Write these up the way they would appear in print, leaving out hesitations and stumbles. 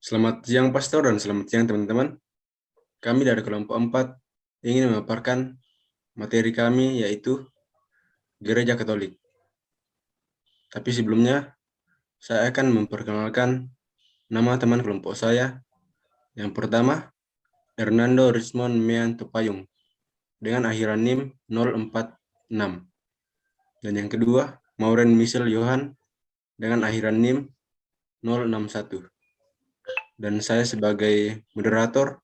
Selamat siang Pastor dan selamat siang teman-teman. Kami dari kelompok 4 ingin memaparkan materi kami yaitu Gereja Katolik. Tapi sebelumnya saya akan memperkenalkan nama teman kelompok saya. Yang pertama, Hernando Rismond Mean Tupayung dengan akhiran NIM 046. Dan yang kedua, Maureen Michelle Johan dengan akhiran NIM 061. Dan saya sebagai moderator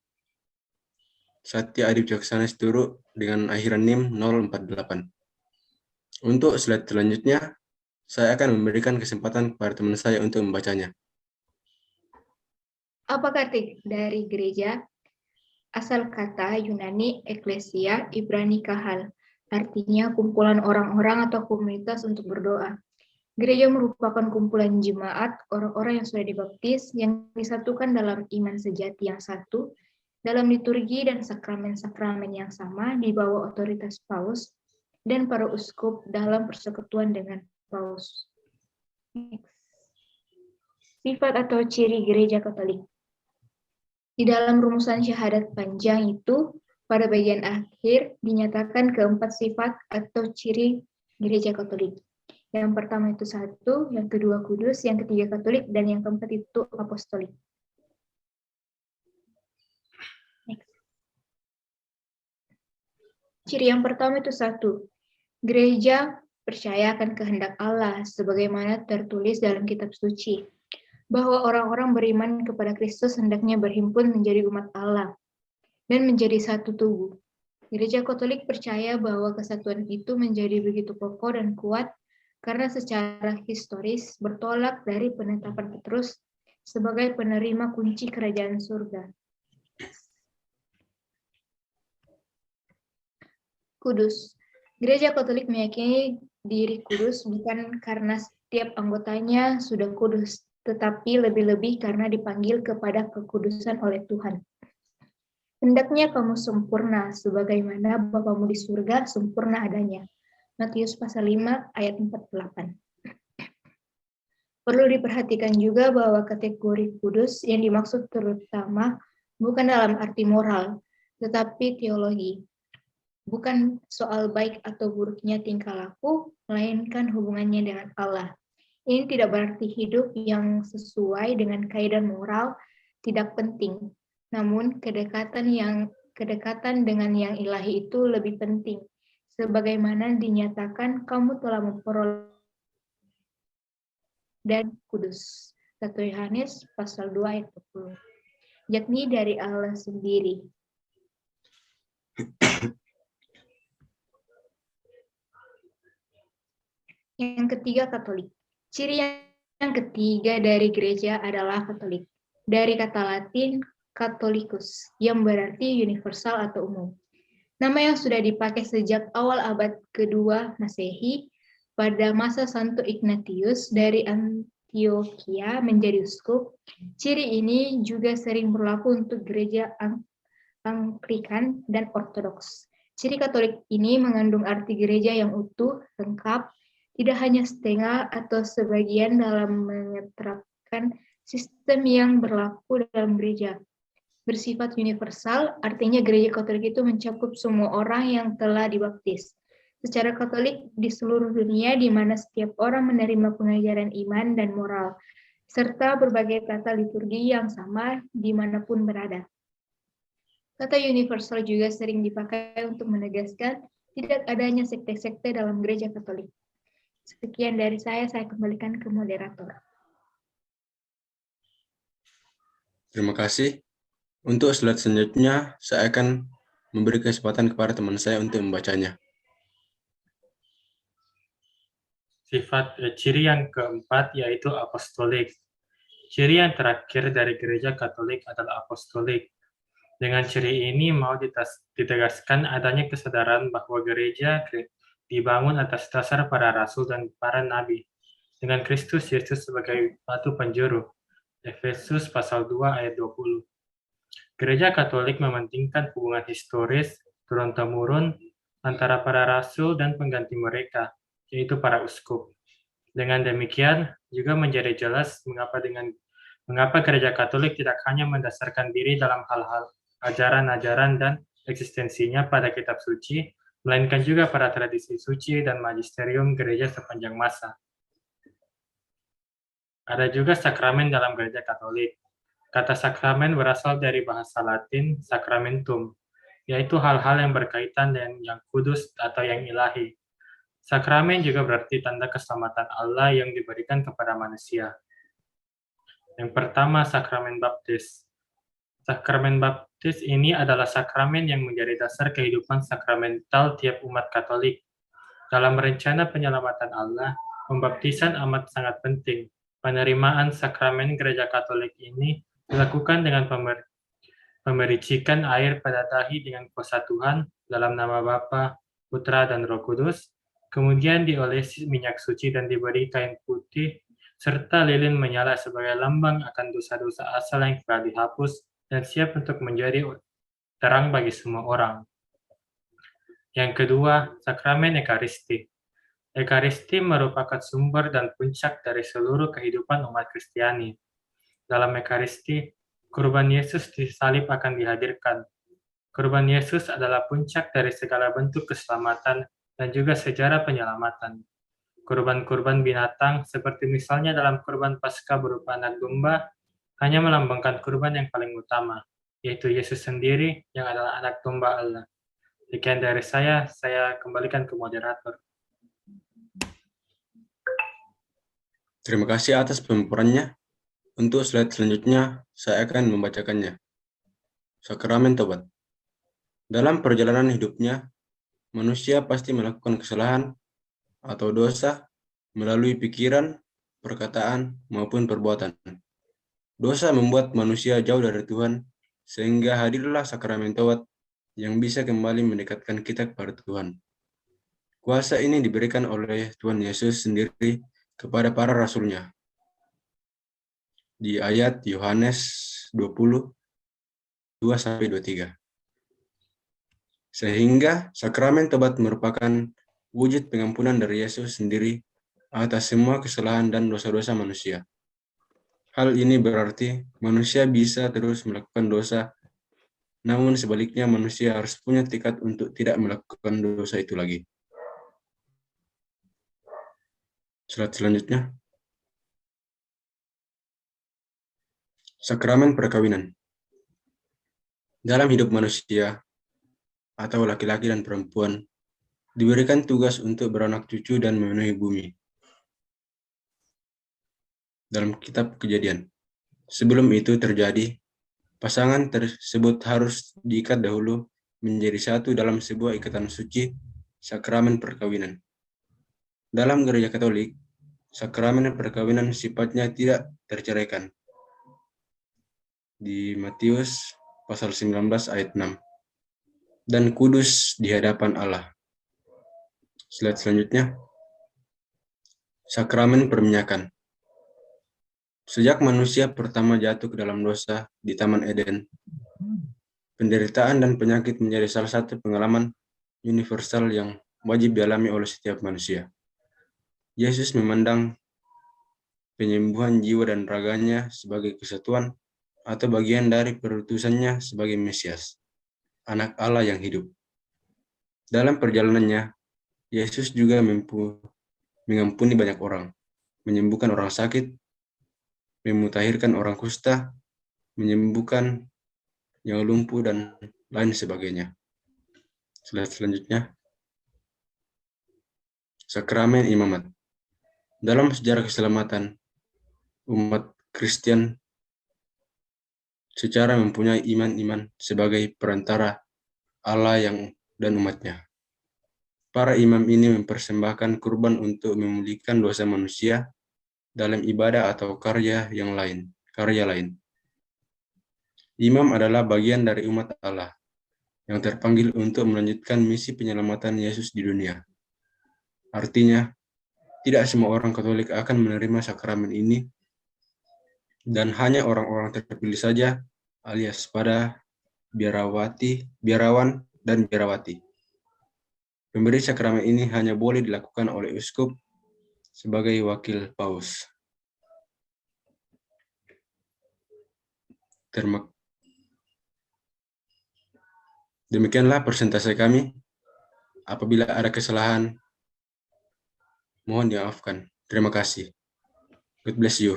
Satya Adi Wicaksana Situru dengan akhiran NIM 048. Untuk slide selanjutnya, saya akan memberikan kesempatan kepada teman saya untuk membacanya. Apa arti dari gereja? Asal kata Yunani Eklesia, Ibrani Kahal, artinya kumpulan orang-orang atau komunitas untuk berdoa. Gereja merupakan kumpulan jemaat orang-orang yang sudah dibaptis, yang disatukan dalam iman sejati yang satu, dalam liturgi dan sakramen-sakramen yang sama di bawah otoritas Paus dan para uskup dalam persekutuan dengan Paus. Sifat atau ciri gereja Katolik. Di dalam rumusan syahadat panjang itu, pada bagian akhir dinyatakan keempat sifat atau ciri gereja Katolik. Yang pertama itu satu, yang kedua kudus, yang ketiga Katolik, dan yang keempat itu apostolik. Next. Ciri yang pertama itu satu, gereja percaya akan kehendak Allah sebagaimana tertulis dalam kitab suci, bahwa orang-orang beriman kepada Kristus hendaknya berhimpun menjadi umat Allah dan menjadi satu tubuh. Gereja Katolik percaya bahwa kesatuan itu menjadi begitu kokoh dan kuat karena secara historis bertolak dari penetapan Petrus sebagai penerima kunci kerajaan surga. Kudus. Gereja Katolik meyakini diri kudus bukan karena setiap anggotanya sudah kudus, tetapi lebih-lebih karena dipanggil kepada kekudusan oleh Tuhan. Hendaknya kamu sempurna sebagaimana Bapamu di surga sempurna adanya. Matius pasal 5 ayat 48. Perlu diperhatikan juga bahwa kategori kudus yang dimaksud terutama bukan dalam arti moral, tetapi teologi. Bukan soal baik atau buruknya tingkah laku, melainkan hubungannya dengan Allah. Ini tidak berarti hidup yang sesuai dengan kaidah moral tidak penting. Namun kedekatan dengan yang ilahi itu lebih penting. Sebagaimana dinyatakan kamu telah memperoleh dan kudus. 1 Yohanes pasal 2 ayat 20. Yakni dari Allah sendiri. Yang ketiga, Katolik. Ciri yang ketiga dari gereja adalah Katolik. Dari kata Latin, Catholicus, yang berarti universal atau umum. Nama yang sudah dipakai sejak awal abad kedua Masehi, pada masa Santo Ignatius dari Antioquia menjadi uskup. Ciri ini juga sering berlaku untuk gereja Anglikan dan Ortodoks. Ciri Katolik ini mengandung arti gereja yang utuh, lengkap, tidak hanya setengah atau sebagian dalam menerapkan sistem yang berlaku dalam gereja. Bersifat universal, artinya gereja Katolik itu mencakup semua orang yang telah dibaptis. Secara Katolik di seluruh dunia di mana setiap orang menerima pengajaran iman dan moral, serta berbagai tata liturgi yang sama dimanapun berada. Kata universal juga sering dipakai untuk menegaskan tidak adanya sekte-sekte dalam gereja Katolik. Sekian dari saya kembalikan ke moderator. Terima kasih. Untuk slide selanjutnya, saya akan memberi kesempatan kepada teman saya untuk membacanya. Ciri yang keempat yaitu apostolik. Ciri yang terakhir dari gereja Katolik adalah apostolik. Dengan ciri ini mau ditegaskan adanya kesadaran bahwa gereja dibangun atas dasar para rasul dan para nabi, dengan Kristus Yesus sebagai batu penjuru. Efesus pasal 2 ayat 20. Gereja Katolik mementingkan hubungan historis turun-temurun antara para rasul dan pengganti mereka, yaitu para uskup. Dengan demikian, juga menjadi jelas mengapa dengan Mengapa gereja Katolik tidak hanya mendasarkan diri dalam hal-hal ajaran-ajaran dan eksistensinya pada kitab suci, melainkan juga pada tradisi suci dan magisterium gereja sepanjang masa. Ada juga sakramen dalam gereja Katolik. Kata sakramen berasal dari bahasa Latin sacramentum, yaitu hal-hal yang berkaitan dengan yang kudus atau yang ilahi. Sakramen juga berarti tanda keselamatan Allah yang diberikan kepada manusia. Yang pertama, sakramen baptis. Sakramen baptis ini adalah sakramen yang menjadi dasar kehidupan sakramental tiap umat Katolik. Dalam rencana penyelamatan Allah, pembaptisan amat sangat penting. Penerimaan sakramen gereja Katolik ini dilakukan dengan pemericikan air pada dahi dengan kuasa Tuhan dalam nama Bapa, Putra, dan Roh Kudus, kemudian diolesi minyak suci dan diberi kain putih, serta lilin menyala sebagai lambang akan dosa-dosa asal yang telah dihapus dan siap untuk menjadi terang bagi semua orang. Yang kedua, sakramen Ekaristi. Ekaristi merupakan sumber dan puncak dari seluruh kehidupan umat Kristiani. Dalam Ekaristi, kurban Yesus disalib akan dihadirkan. Kurban Yesus adalah puncak dari segala bentuk keselamatan dan juga sejarah penyelamatan. Kurban-kurban binatang, seperti misalnya dalam kurban Paskah berupa anak domba, hanya melambangkan kurban yang paling utama, yaitu Yesus sendiri yang adalah anak domba Allah. Sekian dari saya kembalikan ke moderator. Terima kasih atas pemaparannya. Untuk slide selanjutnya, saya akan membacakannya. Sakramen Tobat. Dalam perjalanan hidupnya, manusia pasti melakukan kesalahan atau dosa melalui pikiran, perkataan, maupun perbuatan. Dosa membuat manusia jauh dari Tuhan, sehingga hadirlah sakramen Tobat yang bisa kembali mendekatkan kita kepada Tuhan. Kuasa ini diberikan oleh Tuhan Yesus sendiri kepada para rasulnya. Di ayat Yohanes 20, 2-23. Sehingga sakramen Tobat merupakan wujud pengampunan dari Yesus sendiri atas semua kesalahan dan dosa-dosa manusia. Hal ini berarti manusia bisa terus melakukan dosa, namun sebaliknya manusia harus punya tekad untuk tidak melakukan dosa itu lagi. Slide selanjutnya. Sakramen perkawinan. Dalam hidup manusia, atau laki-laki dan perempuan, diberikan tugas untuk beranak cucu dan memenuhi bumi. Dalam kitab Kejadian. Sebelum itu terjadi, pasangan tersebut harus diikat dahulu menjadi satu dalam sebuah ikatan suci, sakramen perkawinan. Dalam gereja Katolik, sakramen perkawinan sifatnya tidak terceraikan. Di Matius pasal 19 ayat 6. Dan kudus di hadapan Allah. Slide selanjutnya. Sakramen perminyakan. Sejak manusia pertama jatuh ke dalam dosa di Taman Eden, penderitaan dan penyakit menjadi salah satu pengalaman universal yang wajib dialami oleh setiap manusia. Yesus memandang penyembuhan jiwa dan raganya sebagai kesatuan atau bagian dari perutusannya sebagai Mesias, Anak Allah yang hidup. Dalam perjalanannya, Yesus juga mengampuni banyak orang, menyembuhkan orang sakit, memutahirkan orang kusta, menyembuhkan yang lumpuh, dan lain sebagainya. Slide selanjutnya. Sakramen imamat. Dalam sejarah keselamatan, umat Kristen secara mempunyai iman sebagai perantara Allah dan umatnya. Para imam ini mempersembahkan kurban untuk memulihkan dosa manusia dalam ibadah atau karya lain. Imam adalah bagian dari umat Allah yang terpanggil untuk melanjutkan misi penyelamatan Yesus di dunia. Artinya, tidak semua orang Katolik akan menerima sakramen ini, dan hanya orang-orang terpilih saja, alias para biarawan dan biarawati. Pemberi sakramen ini hanya boleh dilakukan oleh uskup sebagai wakil paus. Demikianlah persentase kami. Apabila ada kesalahan, mohon dimaafkan. Terima kasih. God bless you.